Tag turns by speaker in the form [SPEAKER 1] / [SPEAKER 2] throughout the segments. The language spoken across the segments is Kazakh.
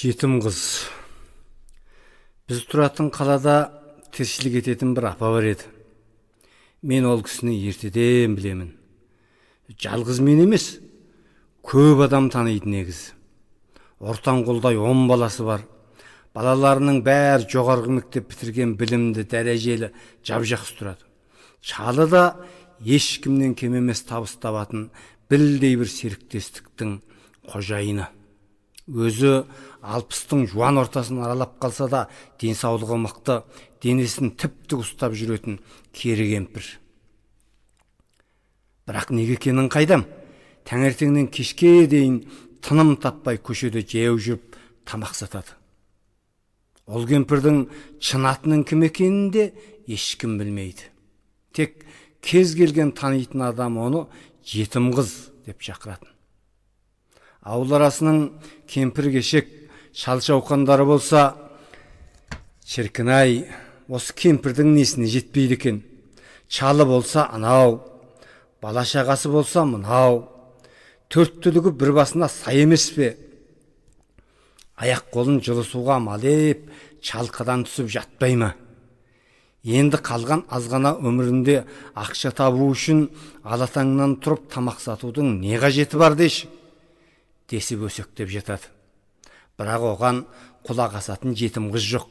[SPEAKER 1] Жетім қыз. Біз тұратын қалада тіршілік ететін бір апа бар еді. Мен ол кісіні ертеден білемін. Жалғыз мен емес, көп адам таниды негізі. Ортан қолдай 10 баласы бар. Балаларының бәрі жоғарғы мектеп бітірген, білімді, дәрежелі, жап-жақсы тұрады. Шалы да ешкімнен кем емес табыс табатын білдей бір серіктестіктің қожайыны. Өзі 60-тың жуан ортасын аралап қалса да, денсаулығы мықты, денесін тіп-тік ұстап жүретін кері кемпір. Бірақ неге екенін қайдам? Таңертеңнен кешке дейін тыным таппай көшеде жеу жүріп тамақ сатады. Ол кемпірдің шын атының кім екенін де ешкім білмейді. Тек кез келген танитын адам оны жетім қыз деп шақыратын. Ауыл арасының кемпір-кешек, шал-шауқандары болса, шіркін-ай, осы кемпірдің несіне жетпейді екен. Шалы болса анау, бала-шағасы болса мынау, төрт түлігі бір басына сай емес пе? Аяқ қолын жылы суға малеп, шалқадан түсіп жатпай ма? Енді қалған азғана өмірінде ақша табу үшін алатаңнан тұрып тамақ сатудың не қажеті бар деші? Десіп өсектеп жатады. Бірақ оған құлақ асатын жетім қыз жоқ.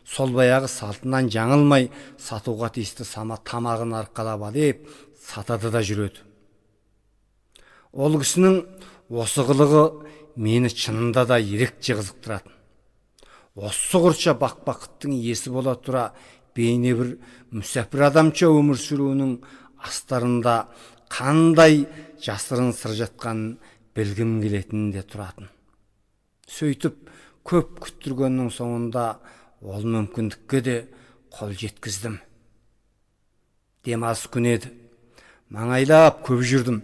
[SPEAKER 1] Сол баяғы салтынан жаңылмай сатуға тиісті тамағын арқалап алып сатады да жүреді. Ол кісінің осы қылығы мені шынында да ерекше қызықтыратын. Осы құртша бақ-бақыттың иесі бола тұра бейне бір мүсәпір адамша өмір сүруінің астарында қандай жасырын сыр жатқанын білгім келетін де тұратын. Сөйтіп көп күттіргеннің соңында ол мүмкіндікке де қол жеткіздім. Демалыс күні еді. Маңайлап көп жүрдім.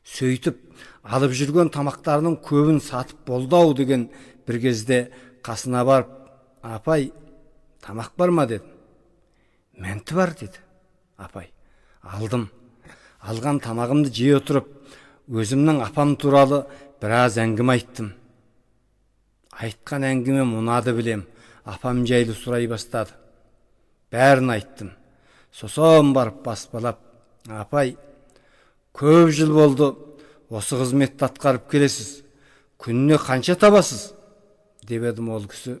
[SPEAKER 1] Сөйтіп алып жүрген тамақтарының көбін сатып болды-ау деген бір кезде қасына барып, апай, тамақ бар ма дедім. Менті бар деді. Апай, алдым. Алған тамағымды жей отырып, өзімнің апам туралы біраз әңгіме айттым. Айтқан әңгіме мұнады білем. Апам жайлы сұрай бастады. Бәрін айттым. Сосын барып баспалап, апай, көп жыл болды, осы қызметті атқарып келесіз. Күніне қанша табасыз? Деп едім. Ол кісі,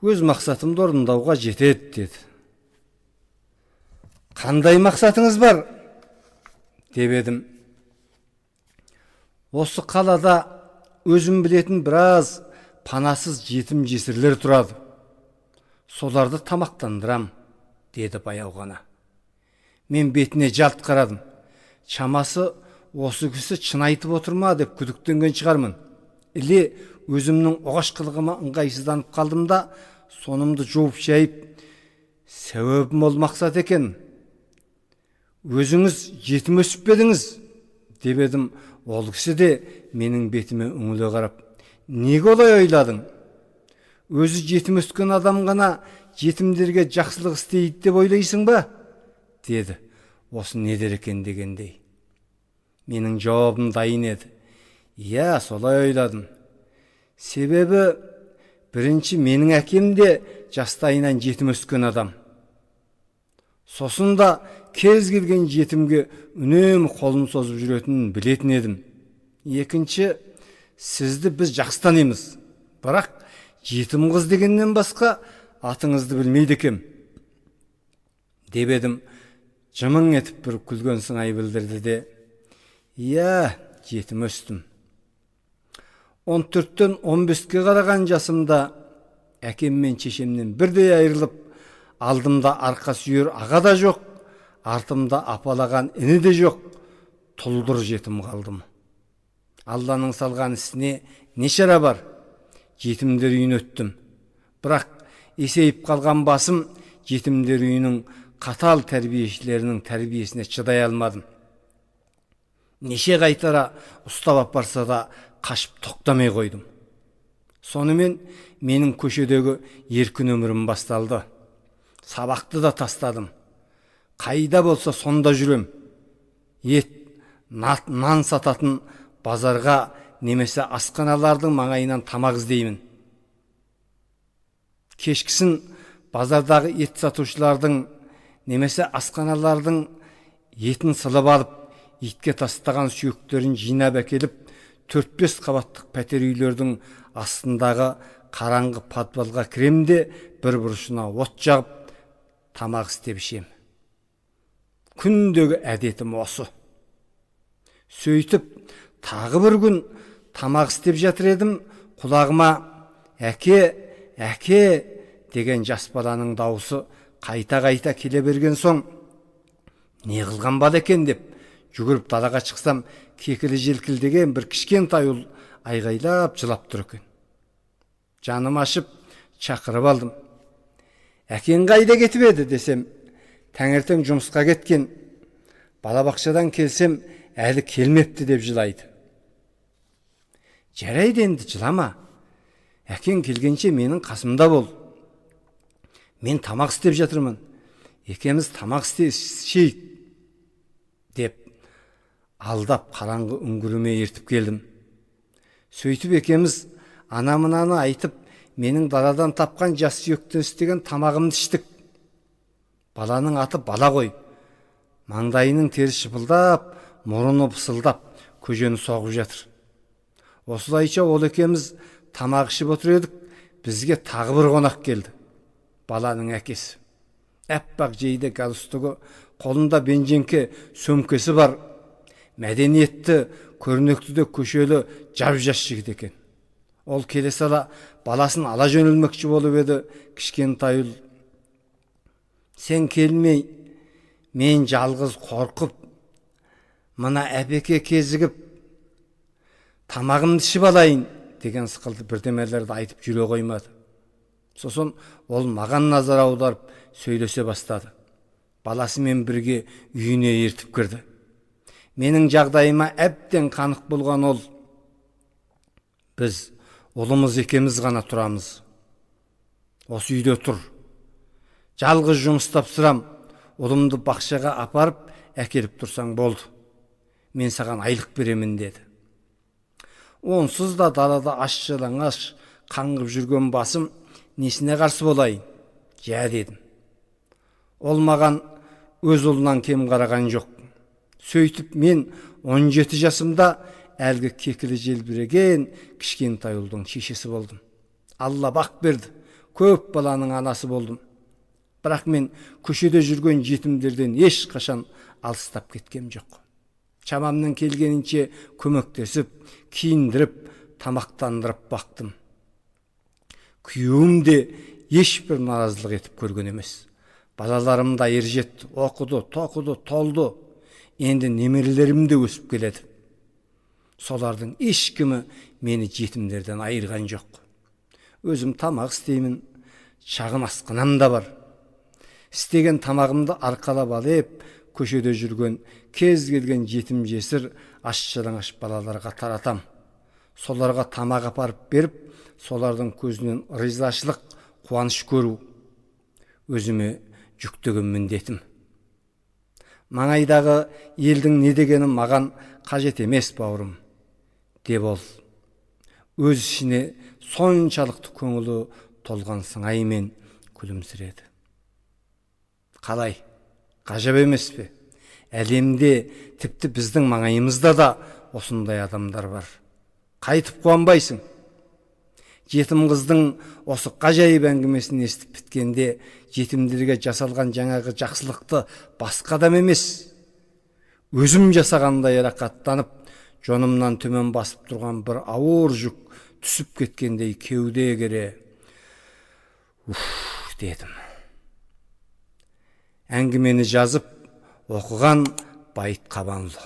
[SPEAKER 1] өз мақсатымды орындауға жетеді, деді. Қандай мақсатыңыз бар? Деп едім. Осы қалада өзім білетін біраз панасыз жетім жесірлер тұрады. Соларды тамақтандырам, деді баяу ғана. Мен бетіне жалт қарадым. Шамасы осы кісі шын айтып отырма деп күдіктенген шығармын. Иле өзімнің оғаш қылығыма ыңғайсызданып қалдым да, сонымды жуып шайып, себебім ол мақсат екен. Өзіңіз жетім өсіп бедіңіз, деп едім. Ол кісі де менің бетіме үңіле қарап, неге олай ойладың? Өзі жетім өскен адам ғана жетімдерге жақсылық істейді деп ойлайсың ба? Деді. Осы не дер екен дегендей. Менің жауабым дайын еді. Иә, солай ойладым. Себебі бірінші менің әкем де жастайынан жетім өскен адам. Сосын да кез келген жетімге үнемі қолын созып жүретінін білетін едім. Екінші, сізді біз жақсы танимыз. Бірақ жетім қыз дегеннен басқа атыңызды білмейді екем. Деп едім. Жымың етіп бір күлген сыңай білдірді де, иә, жетім өстім. 14-тен 15-ке қараған жасымда әкем мен шешемнен бірдей айырылып, алдымда арқа сүйер аға да жоқ, артымда апалаған іні де жоқ, тұлдыр жетім қалдым. Алланың салған ісіне не шара бар? Жетімдер үйін өттім. Бірақ есейіп қалған басым жетімдер үйінің қатал тәрбиешілерінің тәрбиесіне шыдай алмадым. Неше қайтара ұстап апарса да қашып тоқтамай қойдым. Сонымен менің көшедегі еркін өмірім басталды. Сабақты да тастадым. Қайда болса сонда жүрем. Ет, нан сататын базарға немесе асханалардың маңайынан тамақ іздеймін. Кешкісін базардағы ет сатушылардың немесе асханалардың етін сылып алып, итке тастаған сүйектерін жинап әкеліп, 4-5 қабаттық пәтер үйлердің астындағы қараңғы подвалға кірем де, бір бұрышына от жағып, тамақ істеп ішем. Күндегі әдетім осы. Сөйтіп, тағы бір күн тамақ істеп жатыр едім, құлағыма «Әке, әке» деген жас баланың дауысы қайта-қайта келе берген соң, не қылған бала екен деп жүгіріп далаға шықсам, кекілі желкілдеген бір кішкентай ұл айғайлап жылап тұр екен. Жаным ашып шақырып алдым. «Әкең қайда кетіп еді?» десем, «Таңертең жұмысқа кеткен. Балабақшадан келсем, әлі келмепті» деп жылайды. «Жарайды енді, жылама. Әкең келгенше менің қасымда бол. Мен тамақ істеп жатырмын. Екеміз тамақ істейік» деп алдап қараңғы үңгіріме ертіп келдім. Сөйтіп екеміз ана-мынаны айтып, менің даладан тапқан жас сүйектен істеген тамағымды іштік. Баланың аты Бала ғой. Маңдайының тері шыпылдап, мұрыны пысылдап, көжені соғып жатыр. Осылайша ол екеміз тамақ ішіп отыр едік, бізге тағы бір қонақ келді. Баланың әкесі. Әппақ жейде галстугы, қолында бенжеңке сөмкесі бар, мәдениетті, көрнекті де көшелі жап-жас жігіт екен. Ол келе сала баласын ала жөнелмекші болып еді, кішкентай ұл: «Сен келмей, мен жалғыз қорқып, мына әпеке кезігіп, тамағымды ішіп алайын» деген сықылды бірдемелерді айтып жүре қоймады. Сосын ол маған назар аударып сөйлесе бастады. Баласымен бірге үйіне ертіп кірді. Менің жағдайыма әбден қанық болған ол: «Біз ұлымыз екеміз ғана тұрамыз. Осы үйде тұр. Жалғыз жұмыс тапсырам. Ұлымды бақшаға апарып әкеліп тұрсаң болды. Мен саған айлық беремін» деді. Онсыз да далада аш-жалаңаш қаңғып жүрген басым, несіне қарсы болайын? «Жә» дедім. Ол маған өз ұлынан кем қараған жоқ. Сөйтіп мен 17 жасымда әлгі кекілі желбіреген кішкентай ұлдың шешесі болдым. Алла бақ берді, көп баланың анасы болдым. Бірақ мен көшеде жүрген жетімдерден ешқашан алыстап кеткем жоқ. Шамамның келгенінше көмектесіп, киіндіріп, тамақтандырып бақтым. Күйеуім де ешбір наразылық етіп көрген емес. Балаларым да ержетті, оқыды, тоқыды, толды. Енді немерелерім де өсіп келеді. Солардың ешкімі мені жетімдерден айырған жоқ. Өзім тамақ істеймін, шағын асханам да бар. Істеген тамағымды арқалап алып, көшеде жүрген кез келген жетім жесір аш-жалаңаш балаларға таратам. Соларға тамақ апарып беріп, солардың көзінен ризашылық, қуаныш көру өзіме жүктеген міндетім. Маңайдағы елдің не дегені маған қажет емес, бауырым, деп ол өз ішіне соншалықты көңілі толған сыңаймен күлімсіреді. Қалай? Ғажап емес пе? Әлемде, тіпті біздің маңайымызда да осындай адамдар бар. Қайтып қуанбайсың? Жетім қыздың осы ғажайып әңгімесін естіп біткенде, жетімдерге жасалған жаңағы жақсылықты басқа адам емес, өзім жасағандай рақаттанып, жонымнан төмен басып тұрған бір ауыр жүк түсіп кеткендей кеуде кере дедім. Әңгімені жазып оқыған Байыт Қабанұлы.